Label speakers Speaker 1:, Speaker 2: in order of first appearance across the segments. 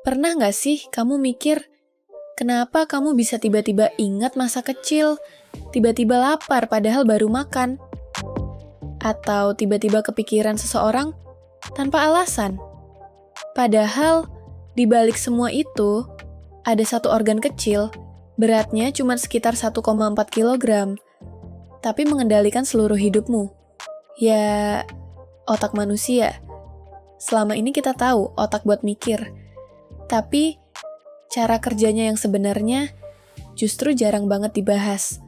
Speaker 1: Pernah nggak sih kamu mikir, kenapa kamu bisa tiba-tiba ingat masa kecil, tiba-tiba lapar padahal baru makan, atau tiba-tiba kepikiran seseorang tanpa alasan? Padahal, di balik semua itu, ada satu organ kecil, beratnya cuma sekitar 1,4 kilogram, tapi mengendalikan seluruh hidupmu. Ya, otak manusia. Selama ini kita tahu otak buat mikir, tapi cara kerjanya yang sebenarnya justru jarang banget dibahas.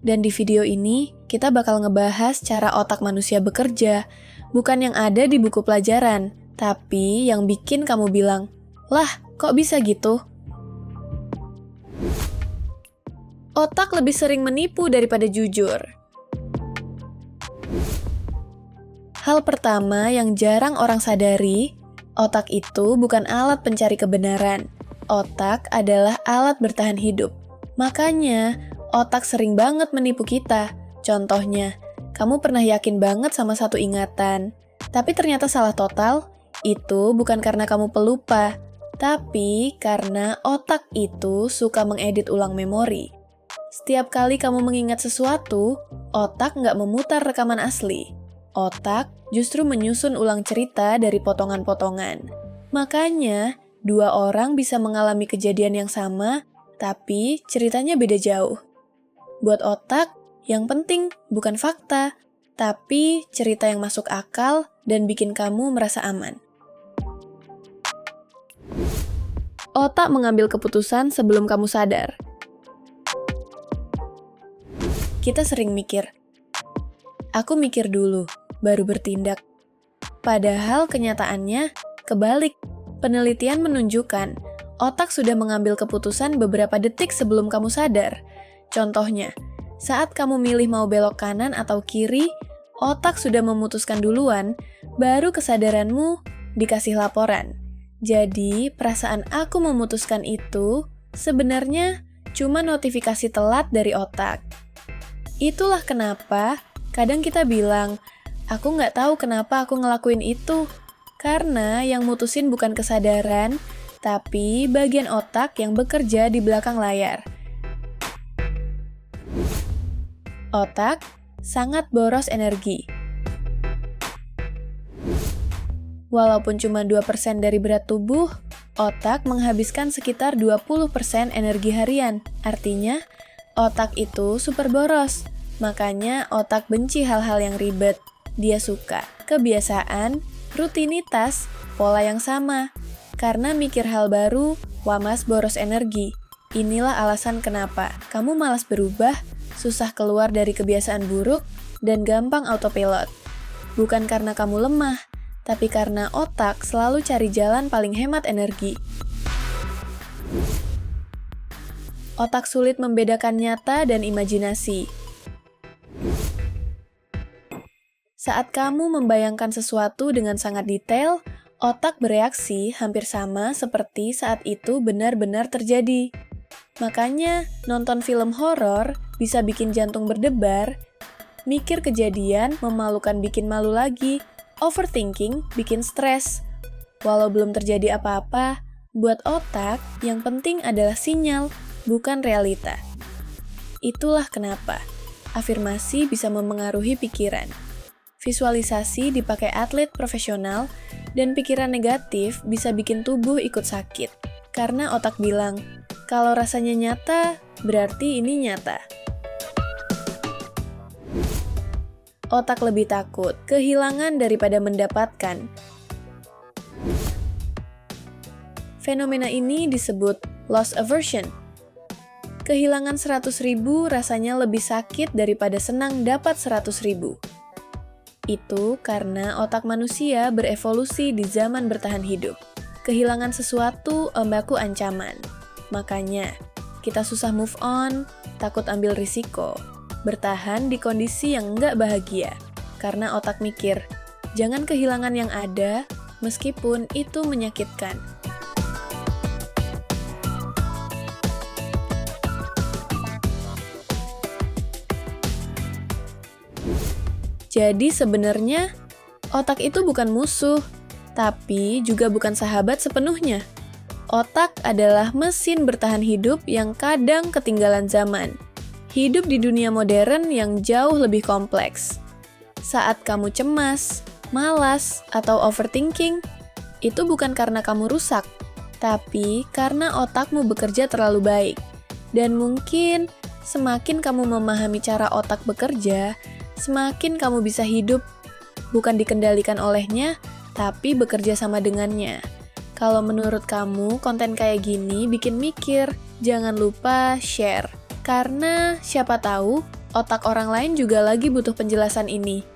Speaker 1: Dan di video ini, kita bakal ngebahas cara otak manusia bekerja, bukan yang ada di buku pelajaran, tapi yang bikin kamu bilang, "Lah, kok bisa gitu?" Otak lebih sering menipu daripada jujur. Hal pertama yang jarang orang sadari, otak itu bukan alat pencari kebenaran. Otak adalah alat bertahan hidup. Makanya, otak sering banget menipu kita. Contohnya, kamu pernah yakin banget sama satu ingatan, tapi ternyata salah total. Itu bukan karena kamu pelupa, tapi karena otak itu suka mengedit ulang memori. Setiap kali kamu mengingat sesuatu, otak nggak memutar rekaman asli. Otak justru menyusun ulang cerita dari potongan-potongan. Makanya, dua orang bisa mengalami kejadian yang sama, tapi ceritanya beda jauh. Buat otak, yang penting bukan fakta, tapi cerita yang masuk akal dan bikin kamu merasa aman. Otak mengambil keputusan sebelum kamu sadar. Kita sering mikir, aku mikir dulu, baru bertindak. Padahal kenyataannya kebalik. Penelitian menunjukkan otak sudah mengambil keputusan beberapa detik sebelum kamu sadar. Contohnya, saat kamu milih mau belok kanan atau kiri, otak sudah memutuskan duluan, baru kesadaranmu dikasih laporan. Jadi, perasaan aku memutuskan itu sebenarnya cuma notifikasi telat dari otak. Itulah kenapa kadang kita bilang, aku nggak tahu kenapa aku ngelakuin itu. Karena yang mutusin bukan kesadaran, tapi bagian otak yang bekerja di belakang layar. Otak sangat boros energi. Walaupun cuma 2% dari berat tubuh, otak menghabiskan sekitar 20% energi harian. Artinya, otak itu super boros. Makanya otak benci hal-hal yang ribet. Dia suka kebiasaan, rutinitas, pola yang sama. Karena mikir hal baru, wamas boros energi. Inilah alasan kenapa kamu malas berubah, susah keluar dari kebiasaan buruk, dan gampang autopilot. Bukan karena kamu lemah, tapi karena otak selalu cari jalan paling hemat energi. Otak sulit membedakan nyata dan imajinasi. Saat kamu membayangkan sesuatu dengan sangat detail, otak bereaksi hampir sama seperti saat itu benar-benar terjadi. Makanya, nonton film horor bisa bikin jantung berdebar, mikir kejadian memalukan bikin malu lagi, overthinking bikin stres. Walau belum terjadi apa-apa, buat otak yang penting adalah sinyal, bukan realita. Itulah kenapa afirmasi bisa memengaruhi pikiran. Visualisasi dipakai atlet profesional, dan pikiran negatif bisa bikin tubuh ikut sakit. Karena otak bilang, kalau rasanya nyata, berarti ini nyata. Otak lebih takut kehilangan daripada mendapatkan. Fenomena ini disebut loss aversion. Kehilangan 100.000 rasanya lebih sakit daripada senang dapat 100.000. Itu karena otak manusia berevolusi di zaman bertahan hidup. Kehilangan sesuatu membaku ancaman. Makanya, kita susah move on, takut ambil risiko, bertahan di kondisi yang nggak bahagia. Karena otak mikir, jangan kehilangan yang ada, meskipun itu menyakitkan. Jadi sebenarnya, otak itu bukan musuh, tapi juga bukan sahabat sepenuhnya. Otak adalah mesin bertahan hidup yang kadang ketinggalan zaman. Hidup di dunia modern yang jauh lebih kompleks. Saat kamu cemas, malas, atau overthinking, itu bukan karena kamu rusak, tapi karena otakmu bekerja terlalu baik. Dan mungkin semakin kamu memahami cara otak bekerja, semakin kamu bisa hidup bukan dikendalikan olehnya, tapi bekerja sama dengannya. Kalau menurut kamu konten kayak gini bikin mikir, jangan lupa share. Karena siapa tahu otak orang lain juga lagi butuh penjelasan ini.